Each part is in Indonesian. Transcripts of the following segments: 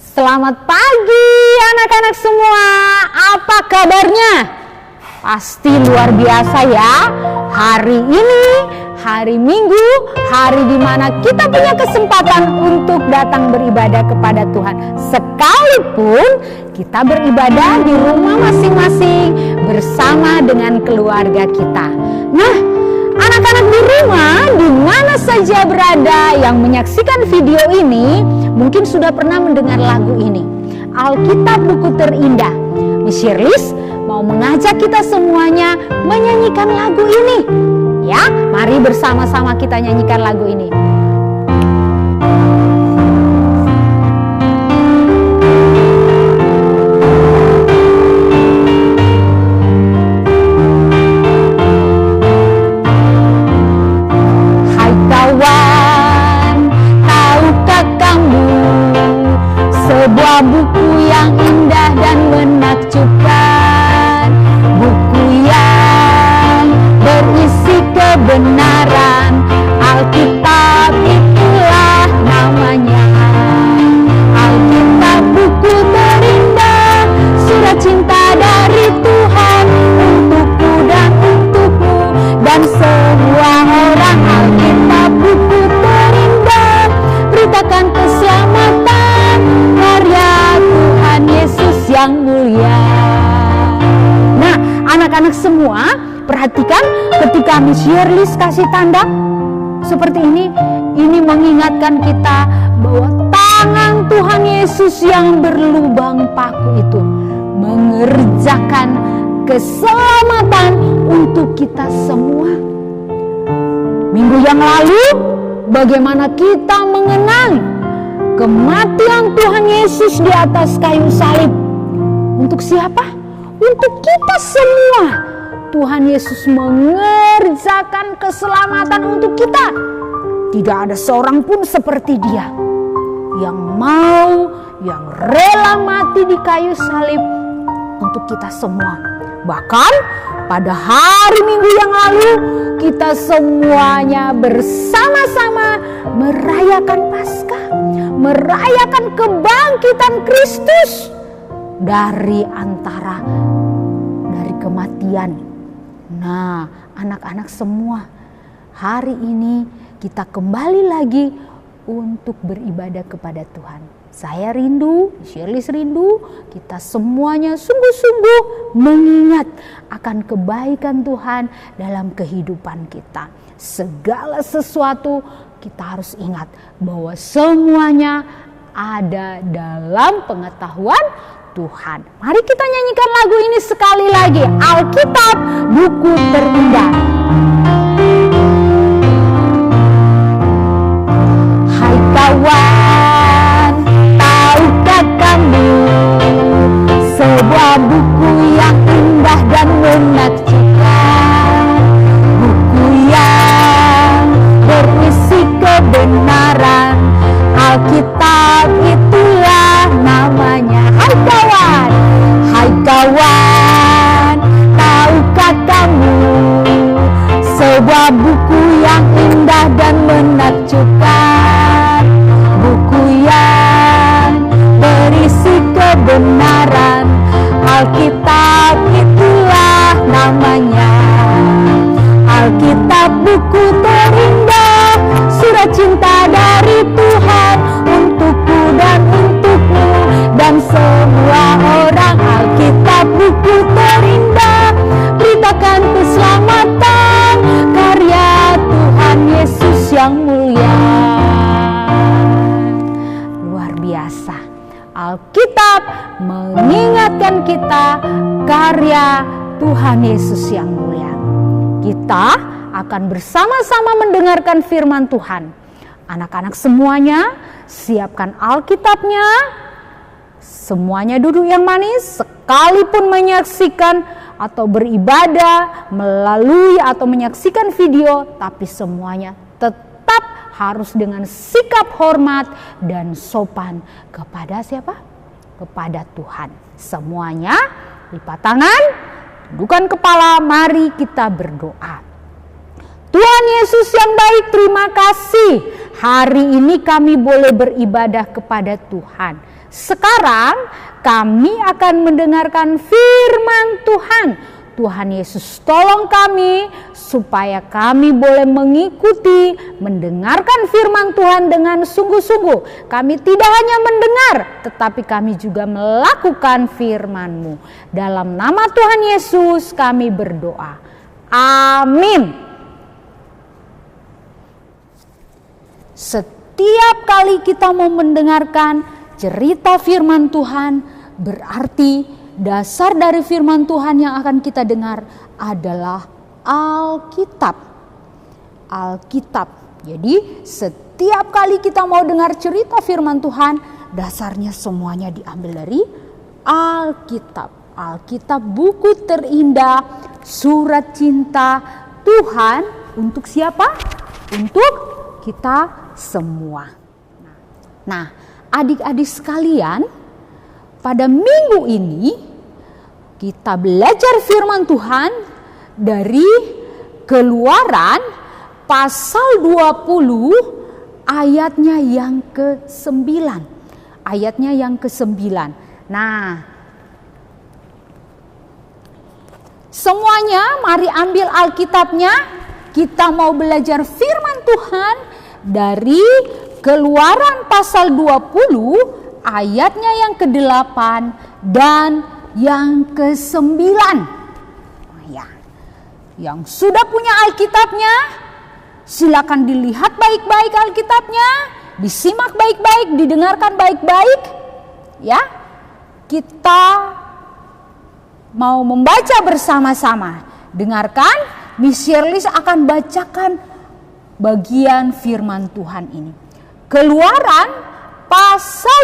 Selamat pagi anak-anak semua, apa kabarnya? Pasti luar biasa ya. Hari ini, hari Minggu, hari dimana kita punya kesempatan untuk datang beribadah kepada Tuhan. Sekalipun kita beribadah di rumah masing-masing bersama dengan keluarga kita. Nah, anak-anak di rumah, di mana saja berada yang menyaksikan video ini, mungkin sudah pernah mendengar lagu ini. Alkitab Buku Terindah. Miss Shirlis mau mengajak kita semuanya menyanyikan lagu ini. Ya, mari bersama-sama kita nyanyikan lagu ini. Sebuah buku yang indah dan menakjubkan, buku yang berisi kebenaran, Alkitab itulah namanya. Alkitab buku terindah, surat cinta dari Tuhan untukku dan untukmu dan semua orang. Alkitab buku terindah, beritakan keselamatan karya Tuhan Yesus yang mulia. Nah, anak-anak semua, perhatikan ketika Miss Shirlis kasih tanda seperti ini mengingatkan kita bahwa tangan Tuhan Yesus yang berlubang paku itu mengerjakan keselamatan untuk kita semua. Minggu yang lalu, bagaimana kita mengenang kematian Tuhan Yesus di atas kayu salib. Untuk siapa? Untuk kita semua. Tuhan Yesus mengerjakan keselamatan untuk kita. Tidak ada seorang pun seperti Dia yang mau, yang rela mati di kayu salib untuk kita semua. Bahkan pada hari Minggu yang lalu, kita semuanya bersama-sama merayakan Paskah, merayakan kebangkitan Kristus dari kematian. Nah, anak-anak semua, hari ini kita kembali lagi untuk beribadah kepada Tuhan. Saya rindu, Shirlis rindu, kita semuanya sungguh-sungguh mengingat akan kebaikan Tuhan dalam kehidupan kita. Segala sesuatu kita harus ingat bahwa semuanya ada dalam pengetahuan Tuhan. Mari kita nyanyikan lagu ini sekali lagi. Alkitab Buku Terindah. Hai kawan, tahukah kamu sebuah buku yang indah dan menakjubkan, buku yang berisi kebenaran, Alkitab itulah namanya. Hai kawan, tahukah kamu sebuah buku yang indah dan menakjubkan, buku yang berisi kebenaran, Alkitab itulah namanya. Alkitab buku terindah, surat cinta dari Tuhan untukku dan untukmu dan semua orang. Alkitab buku terindah, beritakan keselamatan karya Tuhan Yesus yang mulia. Luar biasa, Alkitab mengingatkan kita karya Tuhan Yesus yang mulia. Kita akan bersama-sama mendengarkan firman Tuhan. Anak-anak semuanya, siapkan Alkitabnya. Semuanya duduk yang manis, sekalipun menyaksikan atau beribadah melalui atau menyaksikan video, tapi semuanya tetap harus dengan sikap hormat dan sopan kepada siapa? Kepada Tuhan. Semuanya lipat tangan, tundukkan kepala, mari kita berdoa. Tuhan Yesus yang baik, terima kasih. Hari ini kami boleh beribadah kepada Tuhan. Sekarang kami akan mendengarkan firman Tuhan. Tuhan Yesus tolong kami supaya kami boleh mengikuti, mendengarkan firman Tuhan dengan sungguh-sungguh. Kami tidak hanya mendengar, tetapi kami juga melakukan firman-Mu. Dalam nama Tuhan Yesus kami berdoa. Amin. Setiap kali kita mau mendengarkan cerita firman Tuhan, berarti dasar dari firman Tuhan yang akan kita dengar adalah Alkitab. Alkitab. Jadi setiap kali kita mau dengar cerita firman Tuhan, dasarnya semuanya diambil dari Alkitab. Alkitab buku terindah, surat cinta Tuhan untuk siapa? Untuk kita semua. Nah, adik-adik sekalian, pada minggu ini kita belajar firman Tuhan dari Keluaran pasal 20 ayatnya yang ke-9. Ayatnya yang ke-9. Nah, semuanya mari ambil Alkitabnya. Kita mau belajar firman Tuhan dari Keluaran pasal 20 ayatnya yang ke-8 dan yang ke-9. Ya. Yang sudah punya Alkitabnya, silakan dilihat baik-baik Alkitabnya, disimak baik-baik, didengarkan baik-baik. Ya. Kita mau membaca bersama-sama. Dengarkan, Miss Shirley akan bacakan bagian firman Tuhan ini. Keluaran pasal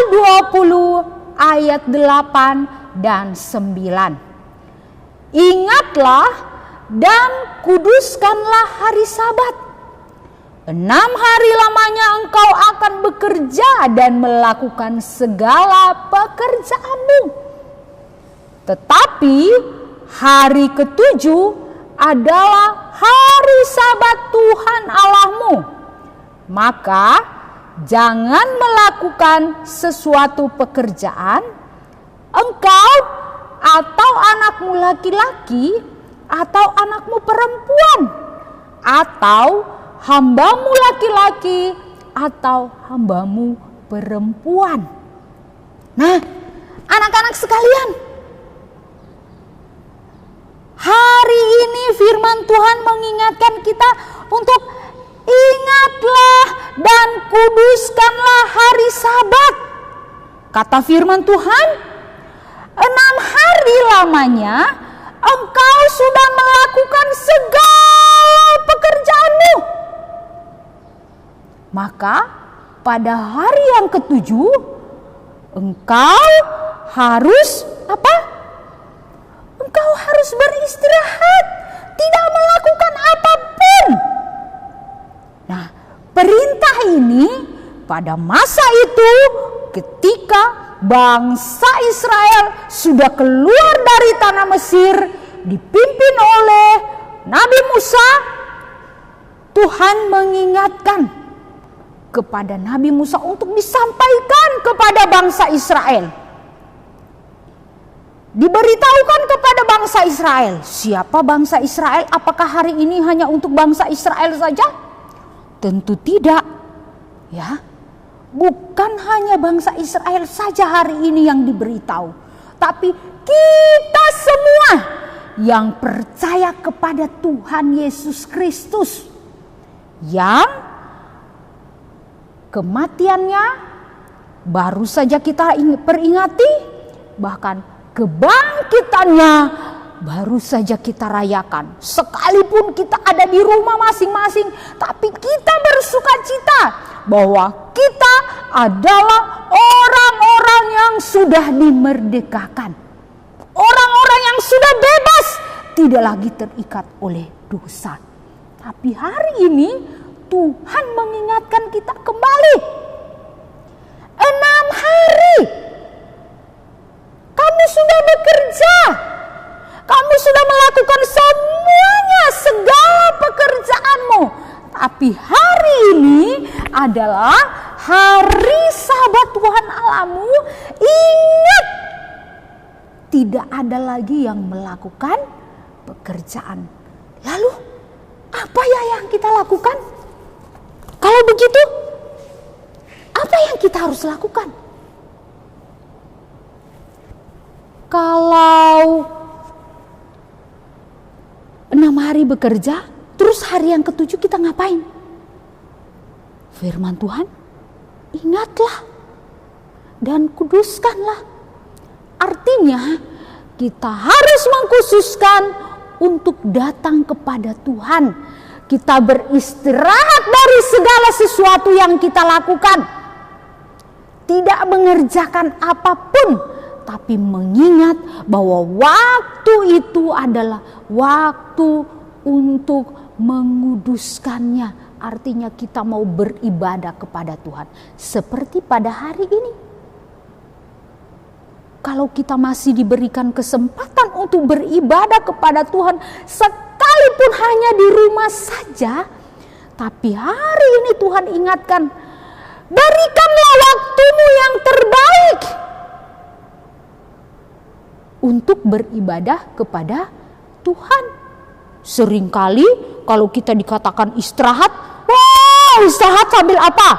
20 ayat 8 dan 9. Ingatlah dan kuduskanlah hari Sabat. 6 hari lamanya engkau akan bekerja dan melakukan segala pekerjaanmu. Tetapi hari ke-7 adalah hari Sabat Tuhan Allahmu. Maka jangan melakukan sesuatu pekerjaan, engkau atau anakmu laki-laki atau anakmu perempuan atau hambamu laki-laki atau hambamu perempuan. Nah, anak-anak sekalian, hari ini firman Tuhan mengingatkan kita untuk ingatlah dan kuduskanlah hari Sabat. Kata firman Tuhan, 6 hari lamanya engkau sudah melakukan segala pekerjaanmu. Maka pada hari yang ke-7 engkau harus apa? Engkau harus beristirahat, tidak melakukan apapun. Nah, perintah ini pada masa itu ketika bangsa Israel sudah keluar dari tanah Mesir dipimpin oleh Nabi Musa, Tuhan mengingatkan kepada Nabi Musa untuk disampaikan kepada bangsa Israel. Diberitahukan kepada bangsa Israel. Siapa bangsa Israel? Apakah hari ini hanya untuk bangsa Israel saja? Tentu tidak. Ya. Bukan hanya bangsa Israel saja hari ini yang diberitahu, tapi kita semua yang percaya kepada Tuhan Yesus Kristus, yang kematiannya baru saja kita peringati, bahkan kebangkitannya baru saja kita rayakan. Sekalipun kita ada di rumah masing-masing, tapi kita bersukacita bahwa kita adalah orang-orang yang sudah dimerdekakan. Orang-orang yang sudah bebas, tidak lagi terikat oleh dosa. Tapi hari ini Tuhan mengingatkan kita kembali. 6 hari kamu sudah bekerja. Kamu sudah melakukan semuanya, segala pekerjaanmu. Tapi hari ini adalah hari Sabat Tuhan Allahmu. Ingat, tidak ada lagi yang melakukan pekerjaan. Lalu apa ya yang kita lakukan? Kalau begitu, apa yang kita harus lakukan? Kalau 6 hari bekerja, terus hari yang ke-7 kita ngapain? Firman Tuhan, ingatlah dan kuduskanlah. Artinya kita harus mengkhususkan untuk datang kepada Tuhan. Kita beristirahat dari segala sesuatu yang kita lakukan. Tidak mengerjakan apapun, tapi mengingat bahwa waktu itu adalah waktu untuk menguduskannya. Artinya kita mau beribadah kepada Tuhan. Seperti pada hari ini. Kalau kita masih diberikan kesempatan untuk beribadah kepada Tuhan, sekalipun hanya di rumah saja, tapi hari ini Tuhan ingatkan, berikanlah waktumu yang terbaik untuk beribadah kepada Tuhan. Seringkali kalau kita dikatakan istirahat, wah, istirahat sambil apa?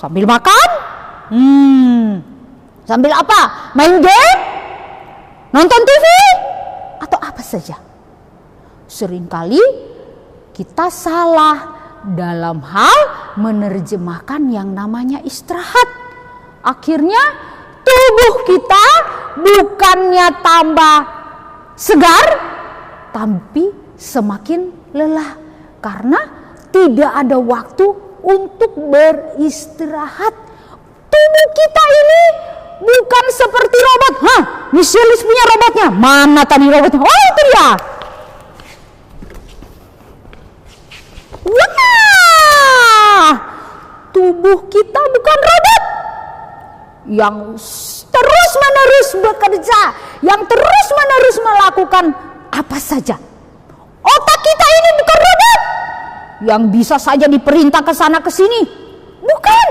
Sambil makan? Sambil apa? Main game? Nonton TV? Atau apa saja? Seringkali kita salah dalam hal menerjemahkan yang namanya istirahat. Akhirnya tubuh kita bukannya tambah segar, tapi semakin lelah. Karena tidak ada waktu untuk beristirahat. Tubuh kita ini bukan seperti robot. Michelis punya robotnya. Mana tadi robotnya? Oh, itu dia. Wah, tubuh kita bukan robot yang terus-menerus bekerja, yang terus-menerus melakukan apa saja. Otak kita ini bukan robot yang bisa saja diperintah ke sana ke sini. Bukan.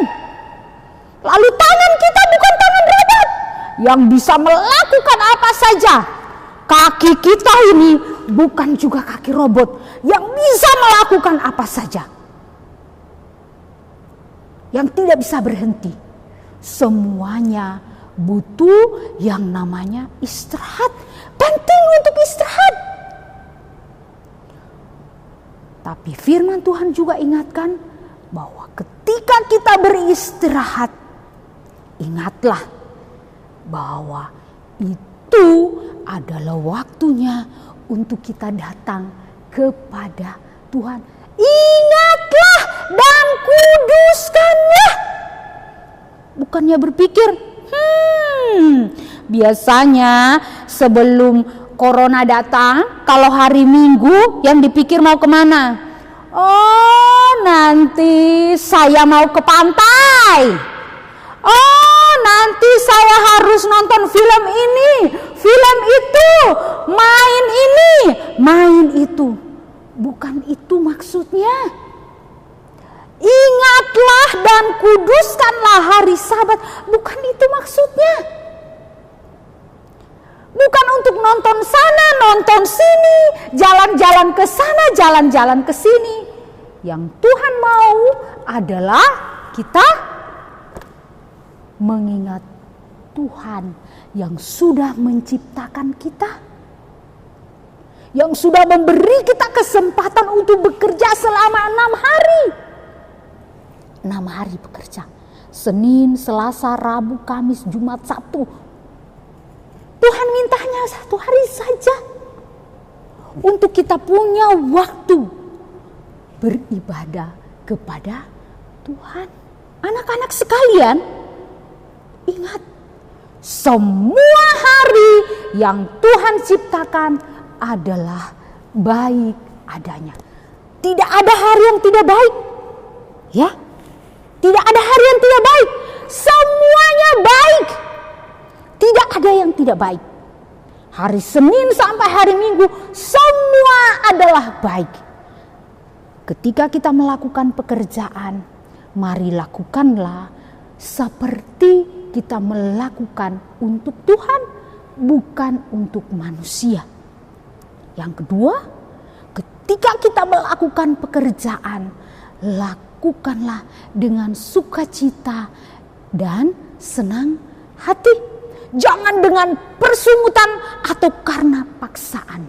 Lalu tangan kita bukan tangan robot yang bisa melakukan apa saja. Kaki kita ini bukan juga kaki robot yang bisa melakukan apa saja. Yang tidak bisa berhenti. Semuanya butuh yang namanya istirahat. Penting untuk istirahat. Tapi firman Tuhan juga ingatkan bahwa ketika kita beristirahat, ingatlah bahwa itu adalah waktunya untuk kita datang kepada Tuhan. Ingatlah dan kuduskanlah. Bukannya berpikir, biasanya sebelum corona datang, kalau hari Minggu yang dipikir mau kemana? Oh, nanti saya mau ke pantai. Oh, nanti saya harus nonton film ini, film itu, main ini, main itu. Bukan itu maksudnya. Ingatlah dan kuduskanlah hari Sabat. Bukan itu maksudnya. Bukan untuk nonton sana, nonton sini, jalan-jalan ke sana, jalan-jalan ke sini. Yang Tuhan mau adalah kita mengingat Tuhan yang sudah menciptakan kita, yang sudah memberi kita kesempatan untuk bekerja selama 6 hari. 6 hari bekerja. Senin, Selasa, Rabu, Kamis, Jumat, Sabtu. Tuhan mintanya 1 hari saja untuk kita punya waktu beribadah kepada Tuhan. Anak-anak sekalian, ingat, semua hari yang Tuhan ciptakan adalah baik adanya. Tidak ada hari yang tidak baik. Ya, tidak ada hari yang tidak baik. Semuanya baik. Tidak ada yang tidak baik. Hari Senin sampai hari Minggu semua adalah baik. Ketika kita melakukan pekerjaan, mari lakukanlah seperti kita melakukan untuk Tuhan, bukan untuk manusia. Yang kedua, ketika kita melakukan pekerjaan, lakukanlah dengan sukacita dan senang hati. Jangan dengan persungutan atau karena paksaan.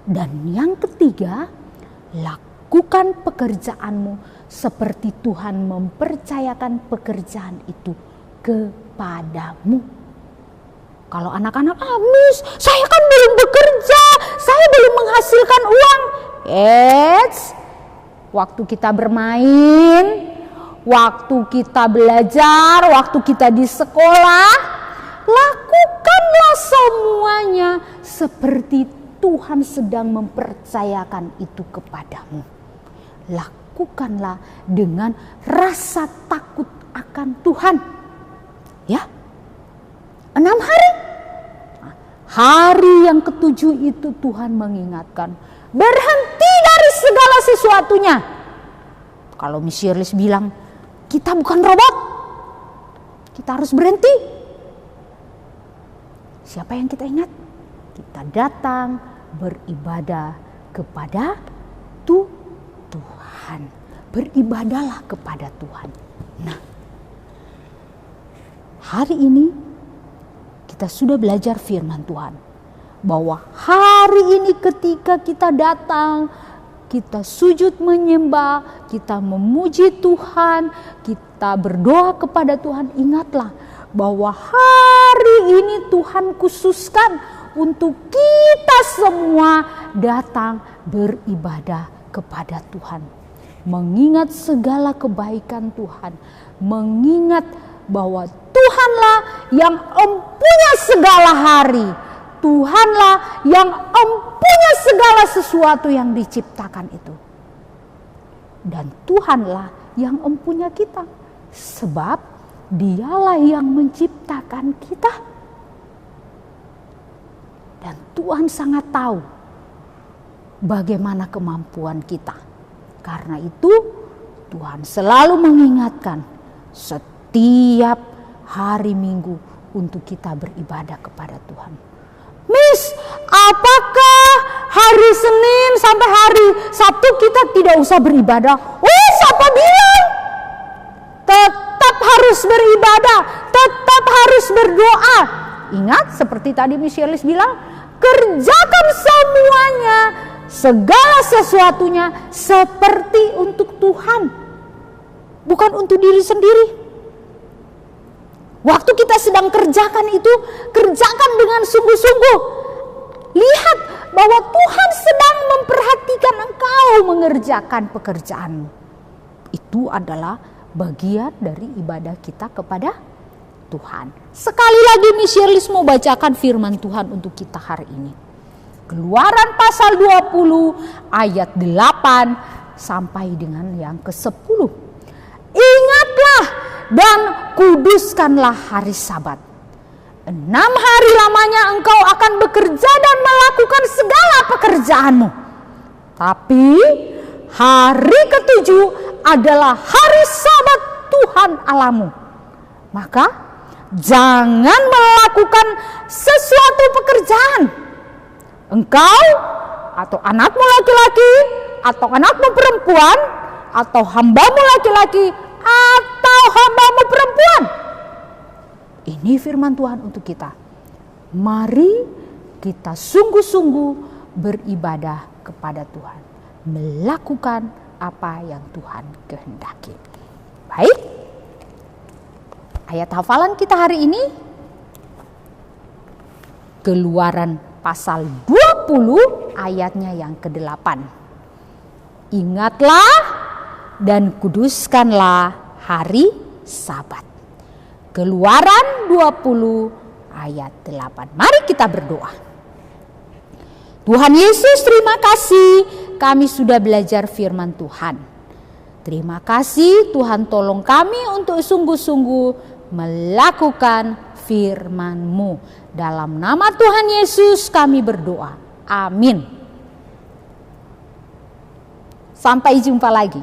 Dan yang ketiga, lakukan pekerjaanmu seperti Tuhan mempercayakan pekerjaan itu kepadamu. Kalau anak-anak, Miss, saya kan belum bekerja, saya belum menghasilkan uang. Waktu kita bermain, waktu kita belajar, waktu kita di sekolah, lakukanlah semuanya seperti Tuhan sedang mempercayakan itu kepadamu. Lakukanlah dengan rasa takut akan Tuhan. Ya, 6 hari. Hari yang ke-7 itu Tuhan mengingatkan, berhenti dari segala sesuatunya. Kalau Miss Shirley bilang, kita bukan robot, kita harus berhenti. Siapa yang kita ingat? Kita datang beribadah kepada Tuhan. Beribadahlah kepada Tuhan. Nah, hari ini kita sudah belajar firman Tuhan. Bahwa hari ini ketika kita datang, kita sujud menyembah, kita memuji Tuhan, kita berdoa kepada Tuhan, ingatlah bahwa hari ini Tuhan khususkan untuk kita semua datang beribadah kepada Tuhan. Mengingat segala kebaikan Tuhan, mengingat bahwa Tuhanlah yang empunya segala hari, Tuhanlah yang empunya segala sesuatu yang diciptakan itu. Dan Tuhanlah yang empunya kita, sebab Dialah yang menciptakan kita. Dan Tuhan sangat tahu bagaimana kemampuan kita. Karena itu Tuhan selalu mengingatkan setiap hari Minggu untuk kita beribadah kepada Tuhan. Miss, apakah hari Senin sampai hari Sabtu kita tidak usah beribadah? Siapa bilang? Tetap harus beribadah, tetap harus berdoa. Ingat seperti tadi Miss Shirley bilang, kerjakan semuanya, segala sesuatunya seperti untuk Tuhan, bukan untuk diri sendiri. Waktu kita sedang kerjakan itu, kerjakan dengan sungguh-sungguh. Lihat bahwa Tuhan sedang memperhatikan engkau mengerjakan pekerjaanmu. Itu adalah bagian dari ibadah kita kepada Tuhan. Sekali lagi Miss Shirley mau bacakan firman Tuhan untuk kita hari ini. Keluaran pasal 20 ayat 8 sampai dengan yang ke-10. Ingatlah dan kuduskanlah hari Sabat. 6 hari lamanya engkau akan bekerja dan melakukan segala pekerjaanmu. Tapi hari ke-7 adalah hari Sabat Tuhan Allahmu. Maka jangan melakukan sesuatu pekerjaan. Engkau atau anakmu laki-laki atau anakmu perempuan atau hambamu laki-laki atau hambamu perempuan. Ini firman Tuhan untuk kita. Mari kita sungguh-sungguh beribadah kepada Tuhan. Melakukan apa yang Tuhan kehendaki. Baik. Ayat hafalan kita hari ini Keluaran pasal 20 ayatnya yang ke-8. Ingatlah dan kuduskanlah hari Sabat. Keluaran 20 ayat 8. Mari kita berdoa. Tuhan Yesus, terima kasih kami sudah belajar firman Tuhan. Terima kasih Tuhan, tolong kami untuk sungguh-sungguh melakukan firman-Mu. Dalam nama Tuhan Yesus kami berdoa. Amin. Sampai jumpa lagi.